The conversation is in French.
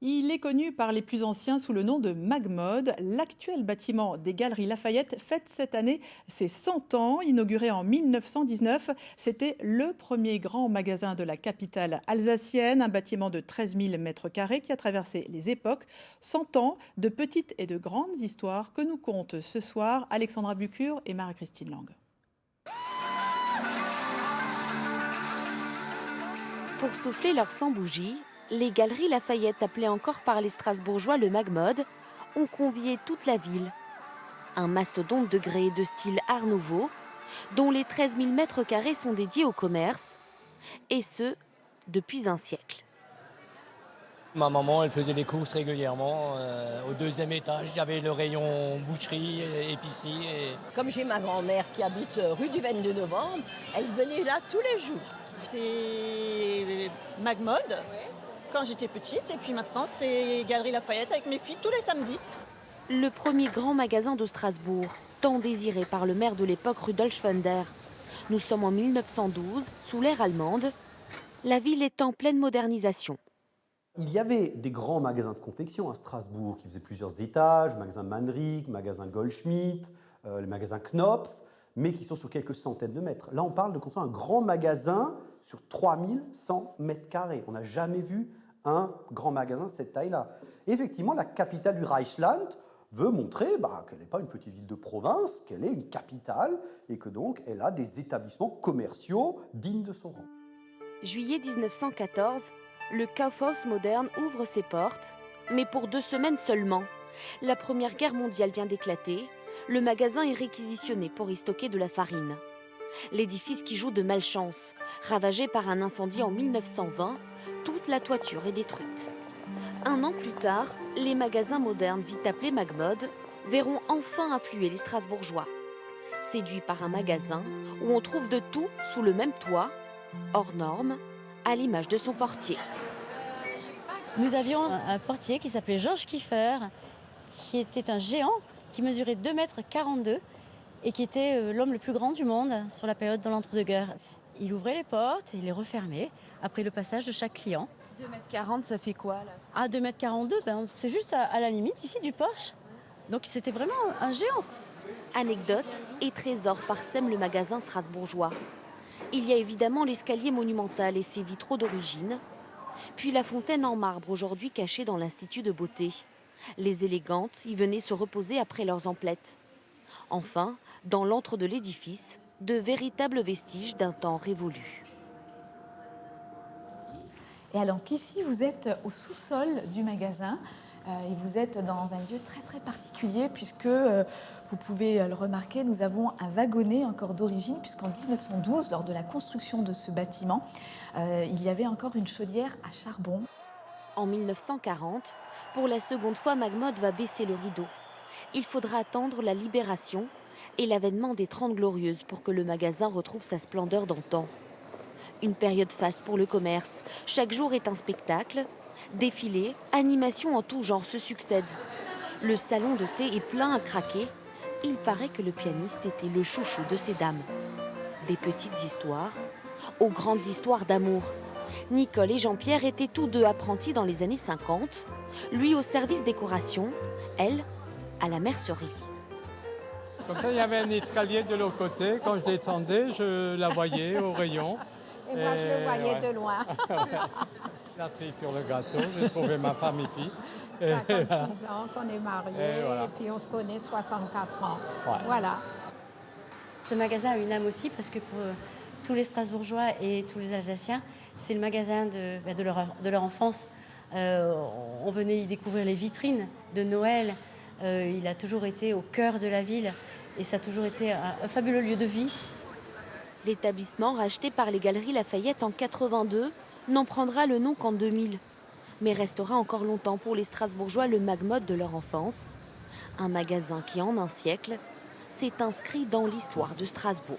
Il est connu par les plus anciens sous le nom de Magmod. L'actuel bâtiment des Galeries Lafayette fête cette année ses 100 ans. Inauguré en 1919, c'était le premier grand magasin de la capitale alsacienne, un bâtiment de 13 000 mètres carrés qui a traversé les époques. 100 ans de petites et de grandes histoires que nous content ce soir Alexandra Bucure et Marie-Christine Lang. Pour souffler leurs 100 bougies, les Galeries Lafayette, appelées encore par les Strasbourgeois le Magmod, ont convié toute la ville. Un mastodonte de grès de style Art Nouveau, dont les 13 000 mètres carrés sont dédiés au commerce, et ce, depuis un siècle. Ma maman, elle faisait les courses régulièrement. Au deuxième étage, il y avait le rayon boucherie, épicerie. Comme j'ai ma grand-mère qui habite rue du 22 novembre, elle venait là tous les jours. C'est Magmod quand j'étais petite et puis maintenant c'est Galeries Lafayette avec mes filles tous les samedis. Le premier grand magasin de Strasbourg, tant désiré par le maire de l'époque Rudolf Funder. Nous sommes en 1912, sous l'ère allemande. La ville est en pleine modernisation. Il y avait des grands magasins de confection à Strasbourg qui faisaient plusieurs étages, magasin Manrique, magasin Goldschmidt, les magasins Knopf, mais qui sont sur quelques centaines de mètres. Là, on parle de construire un grand magasin sur 3100 mètres carrés. On n'a jamais vu un grand magasin de cette taille-là. Effectivement, la capitale du Reichsland veut montrer qu'elle n'est pas une petite ville de province, qu'elle est une capitale et que donc elle a des établissements commerciaux dignes de son rang. Juillet 1914, le Kaufhaus moderne ouvre ses portes, mais pour 2 semaines seulement. La Première Guerre mondiale vient d'éclater. Le magasin est réquisitionné pour y stocker de la farine. L'édifice qui joue de malchance, ravagé par un incendie en 1920, toute la toiture est détruite. 1 an plus tard, les magasins modernes, vite appelés Magmod, verront enfin affluer les Strasbourgeois. Séduits par un magasin où on trouve de tout sous le même toit, hors norme, à l'image de son portier. Nous avions un portier qui s'appelait Georges Kiefer, qui était un géant qui mesurait 2,42 m et qui était l'homme le plus grand du monde sur la période de l'entre-deux-guerres. Il ouvrait les portes et les refermait après le passage de chaque client. 2,40 m, ça fait quoi là? À 2,42 m, c'est juste à la limite ici du porche. Donc c'était vraiment un géant. Anecdotes et trésors parsèment le magasin strasbourgeois. Il y a évidemment l'escalier monumental et ses vitraux d'origine, puis la fontaine en marbre aujourd'hui cachée dans l'Institut de beauté. Les élégantes y venaient se reposer après leurs emplettes. Enfin, dans l'antre de l'édifice, de véritables vestiges d'un temps révolu. Et alors qu'ici, vous êtes au sous-sol du magasin et vous êtes dans un lieu très très particulier puisque, vous pouvez le remarquer, nous avons un wagonnet encore d'origine puisqu'en 1912, lors de la construction de ce bâtiment, il y avait encore une chaudière à charbon. En 1940, pour la seconde fois, Magmod va baisser le rideau. Il faudra attendre la libération et l'avènement des 30 Glorieuses pour que le magasin retrouve sa splendeur d'antan. Une période faste pour le commerce. Chaque jour est un spectacle. Défilés, animations en tout genre se succèdent. Le salon de thé est plein à craquer. Il paraît que le pianiste était le chouchou de ces dames. Des petites histoires aux grandes histoires d'amour. Nicole et Jean-Pierre étaient tous deux apprentis dans les années 50. Lui au service décoration, elle à la mercerie. Comme ça, il y avait un escalier de l'autre côté. Quand je descendais, je la voyais au rayon. Et moi, je le voyais de loin. La cerise sur le gâteau, j'ai trouvé ma femme ici. 56 ans qu'on est mariés et puis on se connaît 64 ans. Ouais. Voilà. Ce magasin a une âme aussi parce que pour tous les Strasbourgeois et tous les Alsaciens, c'est le magasin de leur enfance. On venait y découvrir les vitrines de Noël. Il a toujours été au cœur de la ville et ça a toujours été un fabuleux lieu de vie. L'établissement, racheté par les Galeries Lafayette en 82, n'en prendra le nom qu'en 2000, mais restera encore longtemps pour les Strasbourgeois le Magmod de leur enfance. Un magasin qui, en un siècle, s'est inscrit dans l'histoire de Strasbourg.